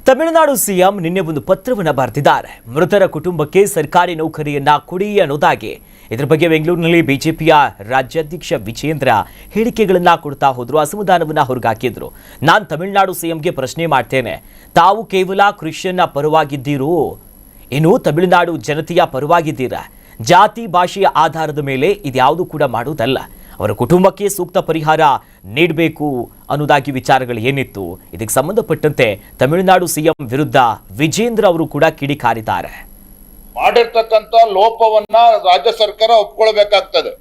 Tamil Nadu CM ನಿನ್ನೆ ಒಂದು ಪತ್ರವನ್ನು ಬರೆದಿದ್ದಾರೆ. ಮೃತರ ಕುಟುಂಬಕ್ಕೆ ಸರ್ಕಾರಿ ನೌಕರಿಯನ್ನ ಕೊಡಿ ಅನ್ನೋದಾಗಿ. ಇದರ ಬಗ್ಗೆ ಬೆಂಗಳೂರಿನಲ್ಲಿ ಬಿಜೆಪಿಯ ರಾಜ್ಯಾಧ್ಯಕ್ಷ ವಿಜೇಂದ್ರ ಹೇಳಿಕೆಗಳನ್ನ ಕೊಡ್ತಾ ಹೋದ್ರು. ಅಸಮಾಧಾನವನ್ನ ಹೊರಗಾಕಿದ್ರು. ನಾನು ತಮಿಳುನಾಡು ಸಿಎಂಗೆ ಪ್ರಶ್ನೆ ಮಾಡ್ತೇನೆ, ತಾವು ಕೇವಲ ಕ್ರಿಶ್ಚಿಯನ್ನ ಪರವಾಗಿದ್ದೀರೋ, ಇನ್ನು ತಮಿಳುನಾಡು ಜನತೆಯ ಪರವಾಗಿದ್ದೀರಾ? ಜಾತಿ ಭಾಷೆಯ ಆಧಾರದ ಮೇಲೆ ಇದ್ಯಾವುದು ಕೂಡ ಮಾಡುವುದಲ್ಲ. ಅವರ ಕುಟುಂಬಕ್ಕೆ ಸೂಕ್ತ ಪರಿಹಾರ ನೀಡಬೇಕು ಅನ್ನೋದಾಗಿ ವಿಚಾರಗಳು ಏನಿತ್ತು. ಇದಕ್ಕೆ ಸಂಬಂಧಪಟ್ಟಂತೆ ತಮಿಳುನಾಡು ಸಿಎಂ ವಿರುದ್ಧ ವಿಜೇಂದ್ರ ಅವರು ಕೂಡ ಕಿಡಿಕಾರಿದ್ದಾರೆ. ಮಾಡಿರ್ತಕ್ಕಂಥ ಲೋಪವನ್ನ ರಾಜ್ಯ ಸರ್ಕಾರ ಒಪ್ಕೊಳ್ಬೇಕಾಗ್ತದೆ.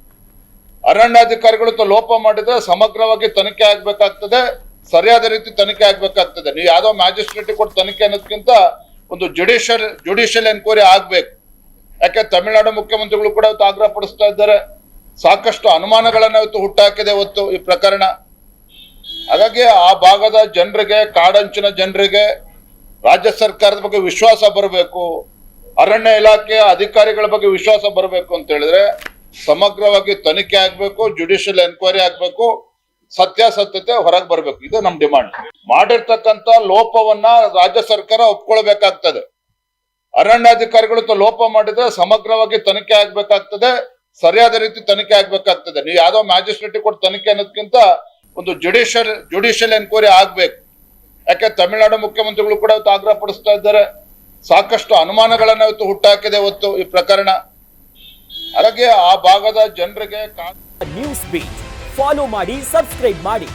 ಅರಣ್ಯಾಧಿಕಾರಿಗಳು ಲೋಪ ಮಾಡಿದ್ರೆ ಸಮಗ್ರವಾಗಿ ತನಿಖೆ ಆಗ್ಬೇಕಾಗ್ತದೆ, ಸರಿಯಾದ ರೀತಿ ತನಿಖೆ ಆಗ್ಬೇಕಾಗ್ತದೆ. ನೀವು ಯಾವ್ದೋ ಮ್ಯಾಜಿಸ್ಟ್ರೇಟ್ ಕೊಟ್ಟು ತನಿಖೆ ಅನ್ನೋದಕ್ಕಿಂತ ಒಂದು ಜುಡಿಷಿಯಲ್ ಎನ್ಕ್ವೈರಿ ಆಗ್ಬೇಕು. ಯಾಕೆ ತಮಿಳುನಾಡು ಮುಖ್ಯಮಂತ್ರಿಗಳು ಕೂಡ ಇವತ್ತು ಆಗ್ರಹ ಪಡಿಸ್ತಾ ಇದ್ದಾರೆ. ಸಾಕಷ್ಟು ಅನುಮಾನಗಳನ್ನ ಇವತ್ತು ಹುಟ್ಟಾಕಿದೆ ಇವತ್ತು ಈ ಪ್ರಕರಣ. ಹಾಗಾಗಿ ಆ ಭಾಗದ ಜನರಿಗೆ, ಕಾಡಂಚಿನ ಜನರಿಗೆ ರಾಜ್ಯ ಸರ್ಕಾರದ ಬಗ್ಗೆ ವಿಶ್ವಾಸ ಬರಬೇಕು, ಅರಣ್ಯ ಇಲಾಖೆಯ ಅಧಿಕಾರಿಗಳ ಬಗ್ಗೆ ವಿಶ್ವಾಸ ಬರಬೇಕು ಅಂತ ಹೇಳಿದ್ರೆ ಸಮಗ್ರವಾಗಿ ತನಿಖೆ ಆಗ್ಬೇಕು, ಜುಡಿಷಿಯಲ್ ಎನ್ಕ್ವೈರಿ ಆಗ್ಬೇಕು, ಸತ್ಯಾಸತ್ಯತೆ ಹೊರಗೆ ಬರ್ಬೇಕು. ಇದು ನಮ್ ಡಿಮಾಂಡ್. ಮಾಡಿರ್ತಕ್ಕಂಥ ಲೋಪವನ್ನ ರಾಜ್ಯ ಸರ್ಕಾರ ಒಪ್ಕೊಳ್ಬೇಕಾಗ್ತದೆ. ಅರಣ್ಯಾಧಿಕಾರಿಗಳು ಲೋಪ ಮಾಡಿದ್ರೆ ಸಮಗ್ರವಾಗಿ ತನಿಖೆ ಆಗ್ಬೇಕಾಗ್ತದೆ, ಸರಿಯಾದ ರೀತಿ ತನಿಖೆ ಆಗ್ಬೇಕಾಗ್ತದೆ. ನೀವು ಯಾವ್ದೋ ಮ್ಯಾಜಿಸ್ಟ್ರೇಟ್ ಕೊಟ್ಟು ತನಿಖೆ ಅನ್ನೋದಕ್ಕಿಂತ ಒಂದು ಜುಡಿಷಿಯಲ್ ಎನ್ಕ್ವೈರಿ ಆಗ್ಬೇಕು. ಯಾಕೆ ತಮಿಳುನಾಡು ಮುಖ್ಯಮಂತ್ರಿಗಳು ಕೂಡ ಇವತ್ತು ಆಗ್ರಹ ಪಡಿಸ್ತಾ ಇದ್ದಾರೆ. ಸಾಕಷ್ಟು ಅನುಮಾನಗಳನ್ನ ಇವತ್ತು ಹುಟ್ಟಾಕಿದೆ ಇವತ್ತು ಈ ಪ್ರಕರಣ. ಹಾಗಾಗಿ ಆ ಭಾಗದ ಜನರಿಗೆ ನ್ಯೂಸ್ ಬೀಟ್ ಫಾಲೋ ಮಾಡಿ, ಸಬ್ಸ್ಕ್ರೈಬ್ ಮಾಡಿ.